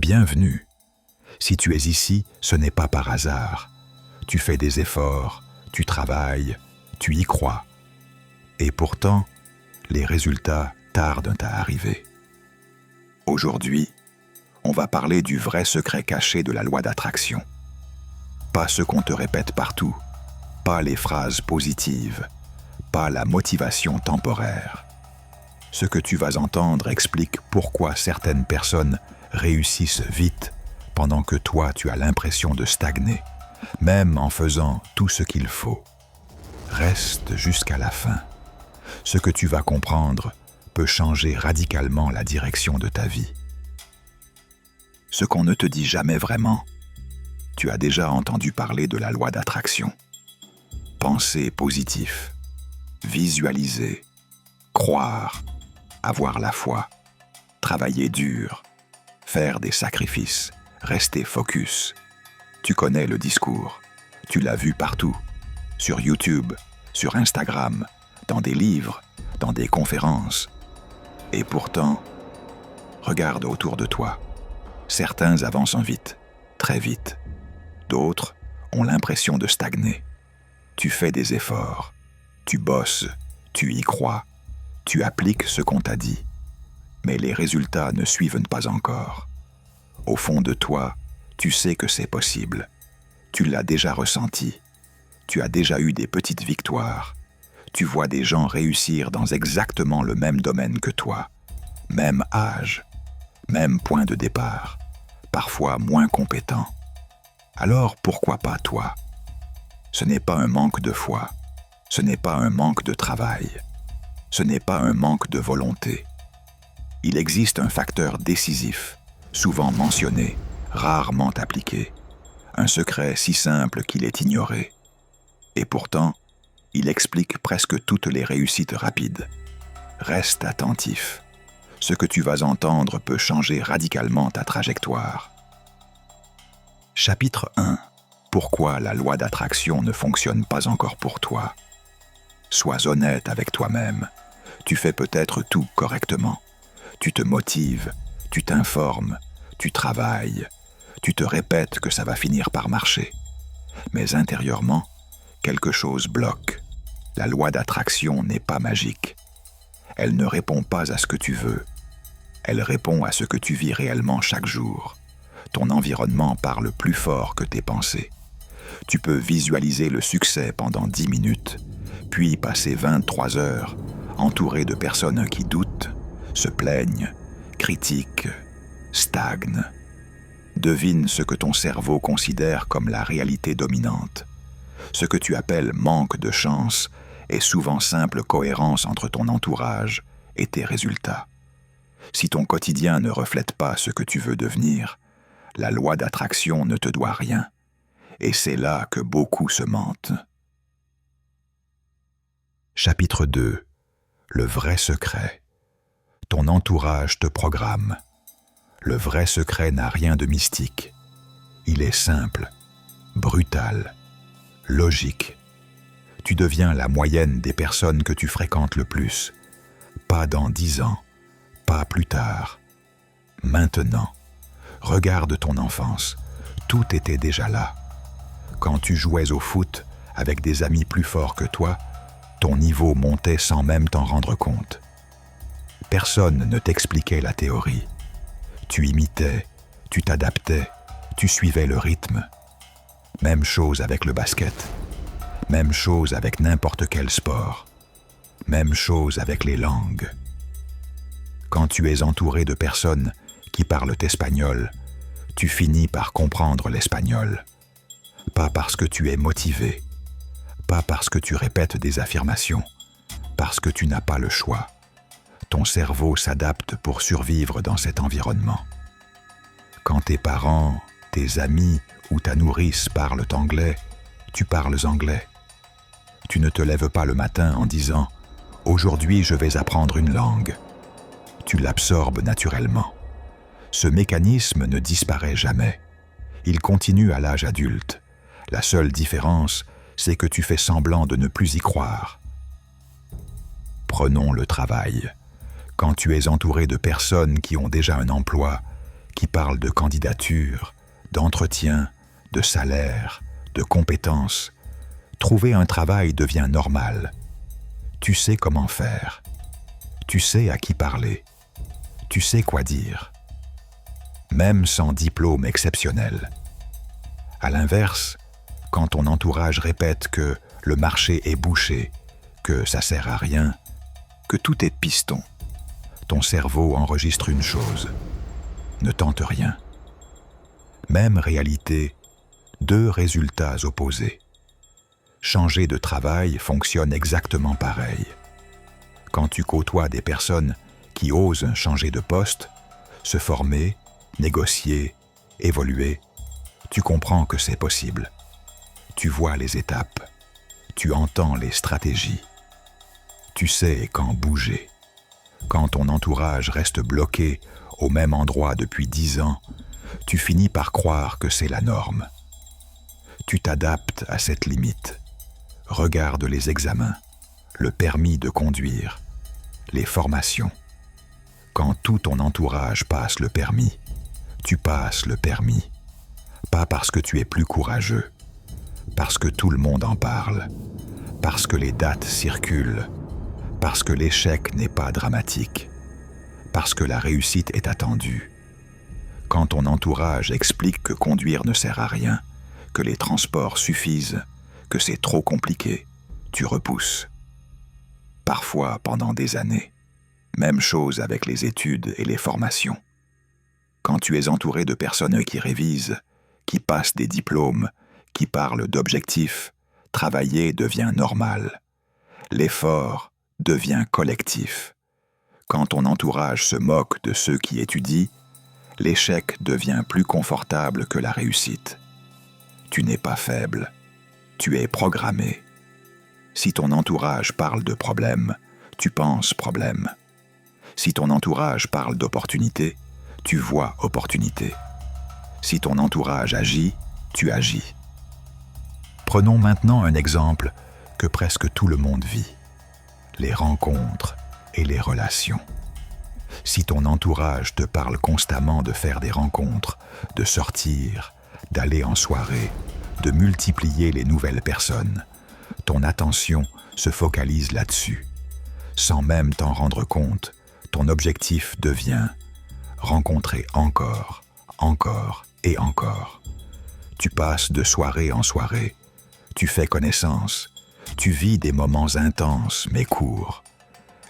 Bienvenue. Si tu es ici, ce n'est pas par hasard. Tu fais des efforts, tu travailles, tu y crois. Et pourtant, les résultats tardent à arriver. Aujourd'hui, on va parler du vrai secret caché de la loi d'attraction. Pas ce qu'on te répète partout, pas les phrases positives, pas la motivation temporaire. Ce que tu vas entendre explique pourquoi certaines personnes réussissent vite pendant que toi tu as l'impression de stagner, même en faisant tout ce qu'il faut. Reste jusqu'à la fin. Ce que tu vas comprendre peut changer radicalement la direction de ta vie. Ce qu'on ne te dit jamais vraiment. Tu as déjà entendu parler de la loi d'attraction. Penser positif, visualiser, croire, avoir la foi, travailler dur, faire des sacrifices, rester focus. Tu connais le discours, tu l'as vu partout, sur YouTube, sur Instagram, dans des livres, dans des conférences. Et pourtant, regarde autour de toi. Certains avancent vite, très vite. D'autres ont l'impression de stagner. Tu fais des efforts, tu bosses, tu y crois, tu appliques ce qu'on t'a dit. Mais les résultats ne suivent pas encore. Au fond de toi, tu sais que c'est possible. Tu l'as déjà ressenti. Tu as déjà eu des petites victoires. Tu vois des gens réussir dans exactement le même domaine que toi. Même âge, même point de départ, parfois moins compétent. Alors pourquoi pas toi? Ce n'est pas un manque de foi, ce n'est pas un manque de travail, ce n'est pas un manque de volonté. Il existe un facteur décisif, souvent mentionné, rarement appliqué, un secret si simple qu'il est ignoré. Et pourtant, il explique presque toutes les réussites rapides. Reste attentif. Ce que tu vas entendre peut changer radicalement ta trajectoire. Chapitre 1. Pourquoi la loi d'attraction ne fonctionne pas encore pour toi? Sois honnête avec toi-même. Tu fais peut-être tout correctement. Tu te motives, tu t'informes, tu travailles, tu te répètes que ça va finir par marcher. Mais intérieurement, quelque chose bloque. La loi d'attraction n'est pas magique. Elle ne répond pas à ce que tu veux. Elle répond à ce que tu vis réellement chaque jour. Ton environnement parle plus fort que tes pensées. Tu peux visualiser le succès pendant 10 minutes, puis passer 23 heures entouré de personnes qui doutent, se plaignent, critiquent, stagnent. Devine ce que ton cerveau considère comme la réalité dominante. Ce que tu appelles manque de chance est souvent simple cohérence entre ton entourage et tes résultats. Si ton quotidien ne reflète pas ce que tu veux devenir, la loi d'attraction ne te doit rien. Et c'est là que beaucoup se mentent. Chapitre 2. Le vrai secret. Ton entourage te programme. Le vrai secret n'a rien de mystique. Il est simple, brutal, logique. Tu deviens la moyenne des personnes que tu fréquentes le plus. Pas dans 10 ans, pas plus tard. Maintenant, regarde ton enfance. Tout était déjà là. Quand tu jouais au foot avec des amis plus forts que toi, ton niveau montait sans même t'en rendre compte. Personne ne t'expliquait la théorie. Tu imitais, tu t'adaptais, tu suivais le rythme. Même chose avec le basket. Même chose avec n'importe quel sport. Même chose avec les langues. Quand tu es entouré de personnes qui parlent espagnol, tu finis par comprendre l'espagnol. Pas parce que tu es motivé, pas parce que tu répètes des affirmations, parce que tu n'as pas le choix. Ton cerveau s'adapte pour survivre dans cet environnement. Quand tes parents, tes amis ou ta nourrice parlent anglais, tu parles anglais. Tu ne te lèves pas le matin en disant « Aujourd'hui, je vais apprendre une langue ». Tu l'absorbes naturellement. Ce mécanisme ne disparaît jamais. Il continue à l'âge adulte. La seule différence, c'est que tu fais semblant de ne plus y croire. Prenons le travail. Quand tu es entouré de personnes qui ont déjà un emploi, qui parlent de candidature, d'entretien, de salaire, de compétences. Trouver un travail devient normal. Tu sais comment faire. Tu sais à qui parler. Tu sais quoi dire. Même sans diplôme exceptionnel. À l'inverse, quand ton entourage répète que le marché est bouché, que ça sert à rien, que tout est piston, ton cerveau enregistre une chose. Ne tente rien. Même réalité, deux résultats opposés. Changer de travail fonctionne exactement pareil. Quand tu côtoies des personnes qui osent changer de poste, se former, négocier, évoluer, tu comprends que c'est possible. Tu vois les étapes, tu entends les stratégies. Tu sais quand bouger. Quand ton entourage reste bloqué au même endroit depuis 10 ans, tu finis par croire que c'est la norme. Tu t'adaptes à cette limite. Regarde les examens, le permis de conduire, les formations. Quand tout ton entourage passe le permis, tu passes le permis. Pas parce que tu es plus courageux, parce que tout le monde en parle, parce que les dates circulent, parce que l'échec n'est pas dramatique, parce que la réussite est attendue. Quand ton entourage explique que conduire ne sert à rien, que les transports suffisent, que c'est trop compliqué, tu repousses. Parfois pendant des années. Même chose avec les études et les formations. Quand tu es entouré de personnes qui révisent, qui passent des diplômes, qui parlent d'objectifs, travailler devient normal. L'effort devient collectif. Quand ton entourage se moque de ceux qui étudient, l'échec devient plus confortable que la réussite. Tu n'es pas faible, tu es programmé. Si ton entourage parle de problème, tu penses problème. Si ton entourage parle d'opportunité, tu vois opportunité. Si ton entourage agit, tu agis. Prenons maintenant un exemple que presque tout le monde vit. Les rencontres et les relations. Si ton entourage te parle constamment de faire des rencontres, de sortir, d'aller en soirée, de multiplier les nouvelles personnes, ton attention se focalise là-dessus. Sans même t'en rendre compte, ton objectif devient rencontrer encore, encore et encore. Tu passes de soirée en soirée, tu fais connaissance, tu vis des moments intenses mais courts.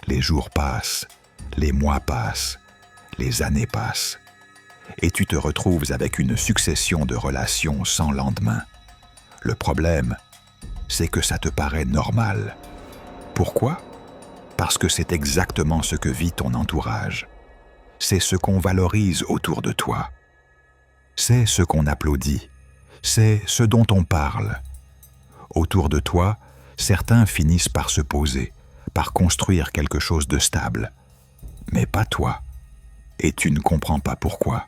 Les jours passent, les mois passent, les années passent, et tu te retrouves avec une succession de relations sans lendemain. Le problème, c'est que ça te paraît normal. Pourquoi ? Parce que c'est exactement ce que vit ton entourage. C'est ce qu'on valorise autour de toi. C'est ce qu'on applaudit. C'est ce dont on parle. Autour de toi, certains finissent par se poser, par construire quelque chose de stable. Mais pas toi. Et tu ne comprends pas pourquoi.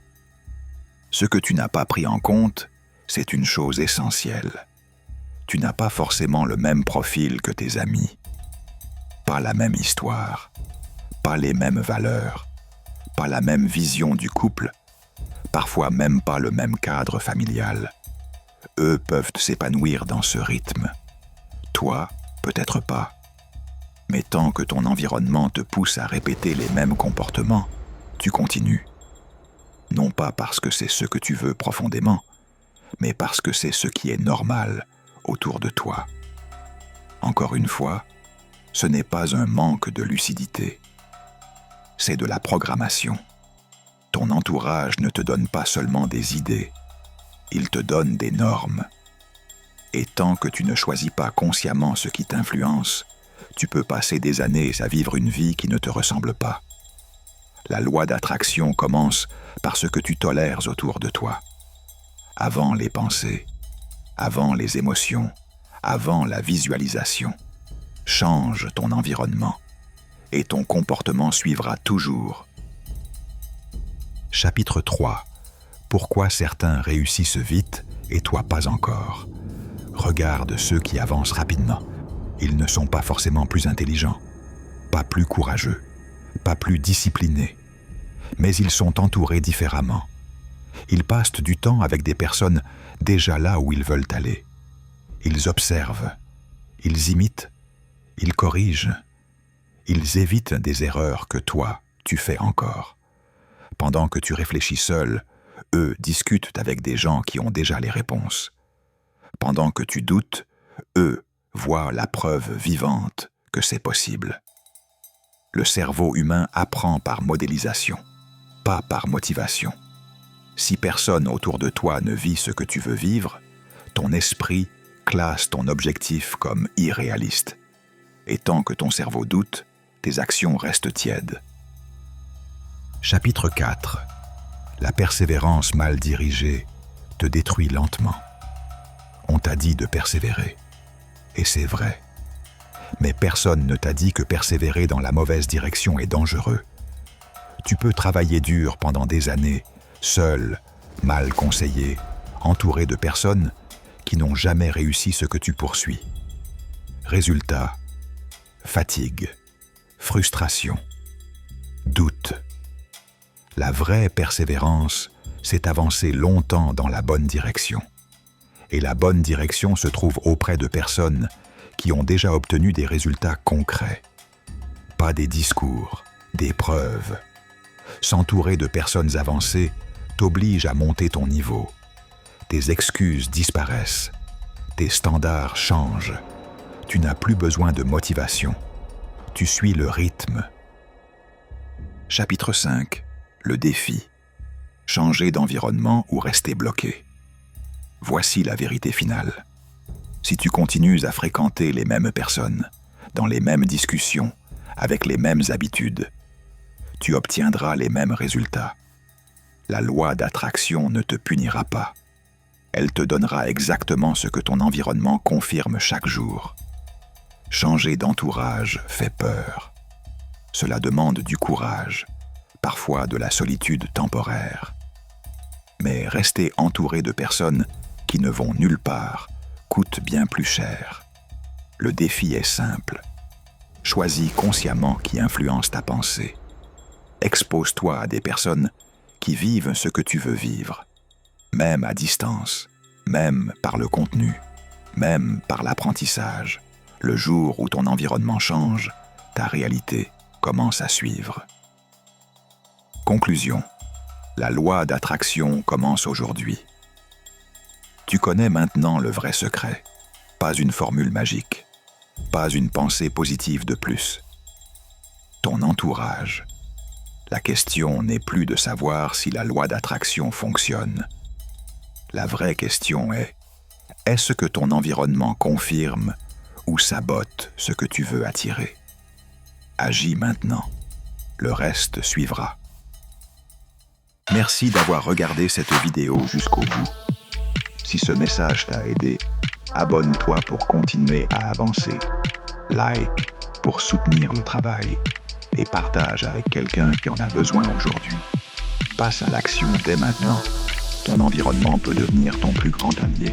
Ce que tu n'as pas pris en compte, c'est une chose essentielle. Tu n'as pas forcément le même profil que tes amis. Pas la même histoire, pas les mêmes valeurs, pas la même vision du couple, parfois même pas le même cadre familial. Eux peuvent s'épanouir dans ce rythme. Toi, peut-être pas. Mais tant que ton environnement te pousse à répéter les mêmes comportements, tu continues. Non pas parce que c'est ce que tu veux profondément, mais parce que c'est ce qui est normal autour de toi. Encore une fois, ce n'est pas un manque de lucidité. C'est de la programmation. Ton entourage ne te donne pas seulement des idées, il te donne des normes. Et tant que tu ne choisis pas consciemment ce qui t'influence, tu peux passer des années à vivre une vie qui ne te ressemble pas. La loi d'attraction commence par ce que tu tolères autour de toi. Avant les pensées, avant les émotions, avant la visualisation. Change ton environnement et ton comportement suivra toujours. Chapitre 3. Pourquoi certains réussissent vite et toi pas encore? Regarde ceux qui avancent rapidement. Ils ne sont pas forcément plus intelligents, pas plus courageux, pas plus disciplinés, mais ils sont entourés différemment. Ils passent du temps avec des personnes déjà là où ils veulent aller. Ils observent, ils imitent, ils corrigent, ils évitent des erreurs que toi, tu fais encore. Pendant que tu réfléchis seul, eux discutent avec des gens qui ont déjà les réponses. Pendant que tu doutes, eux voient la preuve vivante que c'est possible. Le cerveau humain apprend par modélisation, pas par motivation. Si personne autour de toi ne vit ce que tu veux vivre, ton esprit classe ton objectif comme irréaliste. Et tant que ton cerveau doute, tes actions restent tièdes. Chapitre 4. La persévérance mal dirigée te détruit lentement. On t'a dit de persévérer. Et c'est vrai. Mais personne ne t'a dit que persévérer dans la mauvaise direction est dangereux. Tu peux travailler dur pendant des années, seul, mal conseillé, entouré de personnes qui n'ont jamais réussi ce que tu poursuis. Résultat, fatigue, frustration, doute. La vraie persévérance, c'est avancer longtemps dans la bonne direction. Et la bonne direction se trouve auprès de personnes qui ont déjà obtenu des résultats concrets. Pas des discours, des preuves. S'entourer de personnes avancées t'oblige à monter ton niveau. Tes excuses disparaissent. Tes standards changent. Tu n'as plus besoin de motivation. Tu suis le rythme. Chapitre 5. Le défi. Changer d'environnement ou rester bloqué. Voici la vérité finale. Si tu continues à fréquenter les mêmes personnes, dans les mêmes discussions, avec les mêmes habitudes, tu obtiendras les mêmes résultats. La loi d'attraction ne te punira pas. Elle te donnera exactement ce que ton environnement confirme chaque jour. Changer d'entourage fait peur. Cela demande du courage, parfois de la solitude temporaire. Mais rester entouré de personnes qui ne vont nulle part coûte bien plus cher. Le défi est simple. Choisis consciemment qui influence ta pensée. Expose-toi à des personnes qui vivent ce que tu veux vivre, même à distance, même par le contenu, même par l'apprentissage. Le jour où ton environnement change, ta réalité commence à suivre. Conclusion. La loi d'attraction commence aujourd'hui. Tu connais maintenant le vrai secret. Pas une formule magique, pas une pensée positive de plus. Ton entourage. La question n'est plus de savoir si la loi d'attraction fonctionne. La vraie question est, est-ce que ton environnement confirme ou sabote ce que tu veux attirer? Agis maintenant. Le reste suivra. Merci d'avoir regardé cette vidéo jusqu'au bout. Si ce message t'a aidé, abonne-toi pour continuer à avancer. Like pour soutenir le travail. Et partage avec quelqu'un qui en a besoin aujourd'hui. Passe à l'action dès maintenant. Ton environnement peut devenir ton plus grand allié.